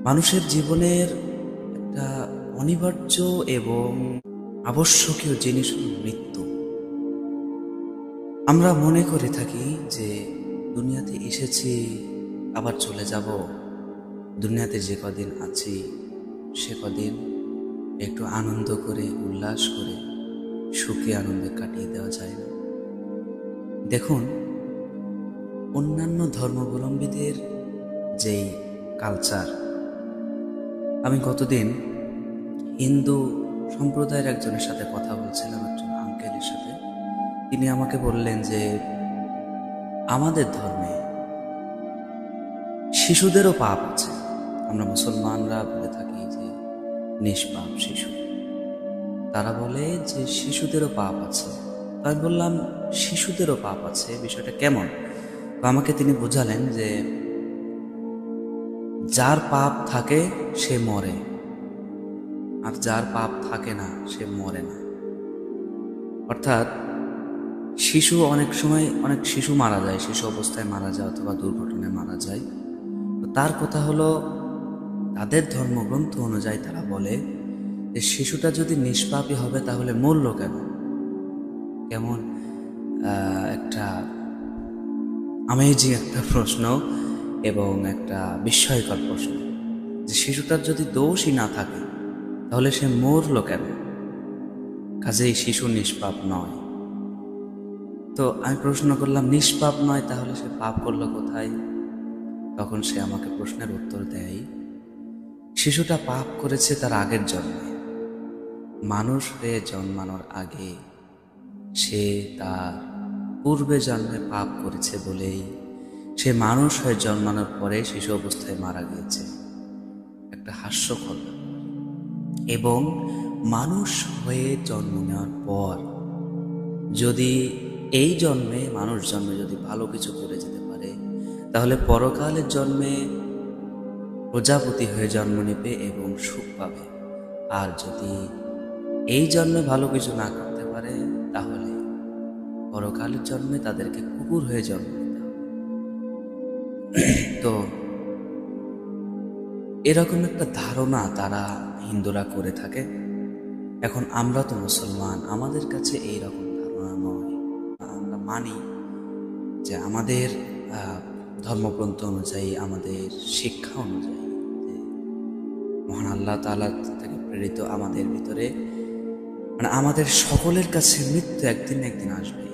মানুষের জীবনের একটা অনিবার্য এবং আবশ্যকীয় জিনিস হল মৃত্যু। আমরা মনে করে থাকি যে দুনিয়াতে এসেছি, আবার চলে যাব। দুনিয়াতে যে কদিন আছি সে কদিন একটু আনন্দ করে, উল্লাস করে, সুখে আনন্দে কাটিয়ে দেওয়া যায় না? দেখুন, অন্যান্য ধর্মাবলম্বীদের যেই কালচার, আমি গতদিন হিন্দু সম্প্রদায়ের একজনের সাথে কথা বলছিলাম, একজন আঙ্কেলের সাথে। তিনি আমাকে বললেন যে আমাদের ধর্মে শিশুদেরও পাপ আছে। আমরা মুসলমানরা বলে থাকি যে নিষ্পাপ শিশু, তারা বলে যে শিশুদেরও পাপ আছে। আমি বললাম, শিশুদেরও পাপ আছে, বিষয়টা কেমন? তো আমাকে তিনি বোঝালেন যে যার পাপ থাকে সে মরে, আর যার পাপ থাকে না সে মরে না। অর্থাৎ শিশু অনেক সময়, অনেক শিশু মারা যায়, শিশু অবস্থায় মারা যায় অথবা দুর্ঘটনায় মারা যায়। তো তার কথা হলো, তাদের ধর্মগ্রন্থ অনুযায়ী তারা বলে যে শিশুটা যদি নিষ্পাপই হবে তাহলে মরল কেন? কেমন একটা আমেজিং একটা প্রশ্ন এবং একটা বিস্ময়কর প্রশ্ন, যে শিশুটার যদি দোষই না থাকে তাহলে সে মরল কেন? কাজেই শিশু নিষ্পাপ নয়। তো আমি প্রশ্ন করলাম, নিষ্পাপ নয় তাহলে সে পাপ করলো কোথায়? তখন সে আমাকে প্রশ্নের উত্তর দেয়, শিশুটা পাপ করেছে তার আগের জন্মে। মানুষ হয়ে জন্মানোর আগে সে তার পূর্বে জন্মে পাপ করেছে বলেই সে মানুষ হয়ে জন্মানোর পরে শিশু অবস্থায় মারা গিয়েছে। একটা হাস্যকর। এবং মানুষ হয়ে জন্ম নেওয়ার পর যদি এই জন্মে, মানুষ জন্মে যদি ভালো কিছু করে যেতে পারে, তাহলে পরকালের জন্মে প্রজাপতি হয়ে জন্ম নেবে এবং সুখ পাবে। আর যদি এই জন্মে ভালো কিছু না করতে পারে, তাহলে পরকালের জন্মে তাদেরকে কুকুর হয়ে জন্ম নিতে হবে। তো এরকম একটা ধারণা তারা হিন্দুরা করে থাকে। এখন আমরা তো মুসলমান, আমাদের কাছে এইরকম ধারণা নয়। আমরা মানি যে আমাদের ধর্মগ্রন্থ অনুযায়ী, আমাদের শিক্ষা অনুযায়ী, যে মহান আল্লাহ তাআলা থেকে প্রেরিত আমাদের ভিতরে, মানে আমাদের সকলের কাছে মৃত্যু একদিন না একদিন আসবে।